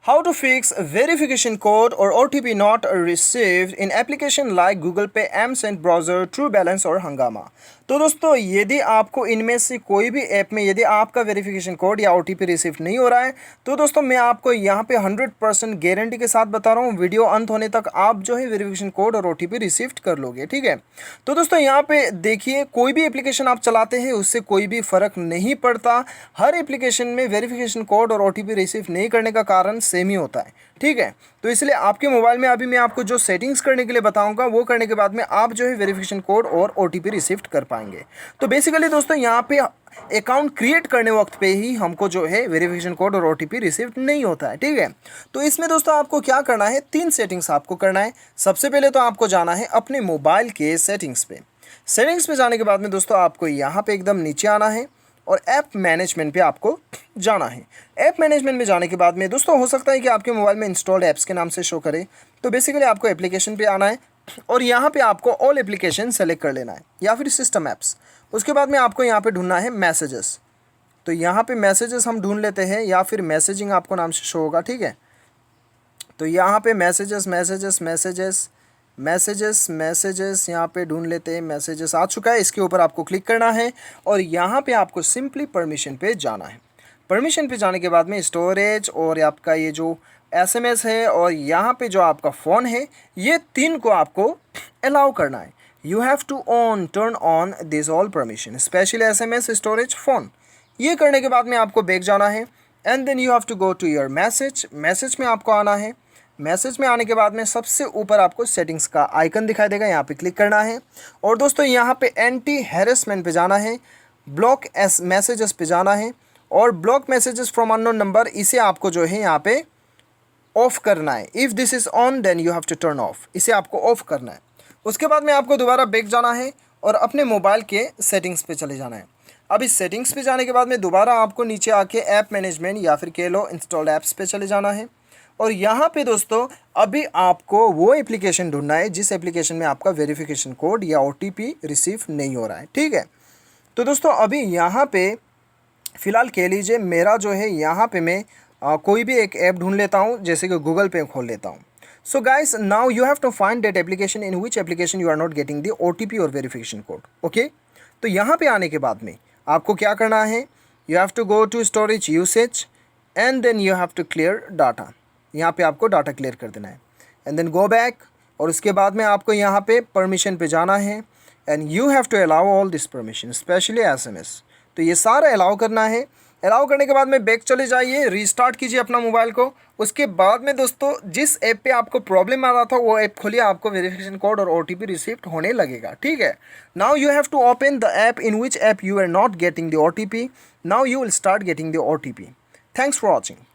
How to fix verification code or OTP not received in application like Google Pay, mCent browser, True Balance और हंगामा। तो दोस्तों यदि आपको इनमें से कोई भी ऐप में यदि आपका वेरिफिकेशन कोड या OTP रिसीव नहीं हो रहा है तो दोस्तों मैं आपको यहाँ पे 100% गारंटी के साथ बता रहा हूँ, वीडियो अंत होने तक आप जो है वेरिफिकेशन कोड और OTP रिसीव कर लोगे। ठीक है, तो दोस्तों यहाँ पे देखिए, कोई भी एप्लीकेशन आप चलाते हैं उससे कोई भी फ़र्क नहीं पड़ता। हर एप्लीकेशन में वेरिफिकेशन कोड और OTP रिसीव नहीं करने का कारण सेम ही होता है। ठीक है, तो इसलिए आपके मोबाइल में अभी मैं आपको जो सेटिंग्स करने के लिए बताऊंगा वो करने के बाद में आप जो है वेरिफिकेशन कोड और OTP रिसीव कर पाएंगे। तो बेसिकली दोस्तों यहाँ पे अकाउंट क्रिएट करने वक्त पे ही हमको जो है वेरिफिकेशन कोड और OTP रिसीव नहीं होता है। ठीक है, तो इसमें दोस्तों आपको क्या करना है, 3 सेटिंग्स आपको करना है। सबसे पहले तो आपको जाना है अपने मोबाइल के सेटिंग्स पे। सेटिंग्स पे जाने के बाद में दोस्तों आपको यहाँ पे एकदम नीचे आना है और ऐप मैनेजमेंट पे आपको जाना है। ऐप मैनेजमेंट में जाने के बाद में दोस्तों हो सकता है कि आपके मोबाइल में इंस्टॉल्ड ऐप्स के नाम से शो करे, तो बेसिकली आपको एप्लीकेशन पे आना है और यहाँ पे आपको ऑल एप्लीकेशन सेलेक्ट कर लेना है या फिर सिस्टम ऐप्स। उसके बाद में आपको यहाँ पे ढूंढना है मैसेजेस। तो यहाँ पे मैसेजेस हम ढूंढ लेते हैं या फिर मैसेजिंग आपको नाम से शो होगा। ठीक है, तो यहाँ पे messages messages messages messages messages यहाँ पे ढूंढ लेते हैं। मैसेजेस आ चुका है, इसके ऊपर आपको क्लिक करना है और यहाँ पे आपको सिंपली परमिशन पे जाना है। परमिशन पे जाने के बाद में स्टोरेज और आपका ये जो SMS है और यहाँ पे जो आपका फ़ोन है, ये 3 को आपको अलाउ करना है। You have to turn on this all permission, specially SMS, storage, phone. ये करने के बाद में आपको बैक जाना है and then you have to go to your message. Message में आपको आना है। मैसेज में आने के बाद में सबसे ऊपर आपको सेटिंग्स का आइकन दिखाई देगा, यहाँ पे क्लिक करना है और दोस्तों यहाँ पे एंटी हैरेसमेंट पे जाना है, ब्लॉक मैसेजेस पे जाना है और block messages from unknown number, इसे आपको जो है यहाँ पे ऑफ करना है। If this is on then you have to turn off, इसे आपको ऑफ करना है। उसके बाद में आपको दोबारा बैक जाना है और अपने मोबाइल के सेटिंग्स पे चले जाना है। अब इस सेटिंग्स पे जाने के बाद में दोबारा आपको नीचे आके ऐप मैनेजमेंट या फिर कह लो इंस्टॉल्ड ऐप्स पे चले जाना है और यहाँ पे दोस्तों अभी आपको वो एप्लीकेशन ढूंढना है जिस एप्लीकेशन में आपका वेरिफिकेशन कोड या OTP रिसीव नहीं हो रहा है। ठीक है, तो दोस्तों अभी यहाँ पे फ़िलहाल कह लीजिए मेरा जो है यहाँ पे मैं कोई भी एक ऐप ढूंढ लेता हूँ, जैसे कि गूगल पे खोल लेता हूँ। So guys, now you have to find that application in which application you are not getting the OTP और वेरिफिकेशन कोड। ओके, तो यहाँ पे आने के बाद में आपको क्या करना है, you have to go to storage usage and then you have to clear data. यहाँ पे आपको डाटा क्लियर कर देना है एंड देन गो बैक और उसके बाद में आपको यहाँ पे परमिशन पे जाना है and you have to allow all this permission, specially SMS। तो ये सारा अलाउ करना है। अलाउ करने के बाद में बैक चले जाइए, रीस्टार्ट कीजिए अपना मोबाइल को। उसके बाद में दोस्तों जिस ऐप पे आपको प्रॉब्लम आ रहा था वो ऐप खोलिए, आपको वेरिफिकेशन कोड और OTP रिसीव होने लगेगा। ठीक है, now you have to open the app in which app you are not getting the OTP। Now you will start getting the OTP। Thanks for watching.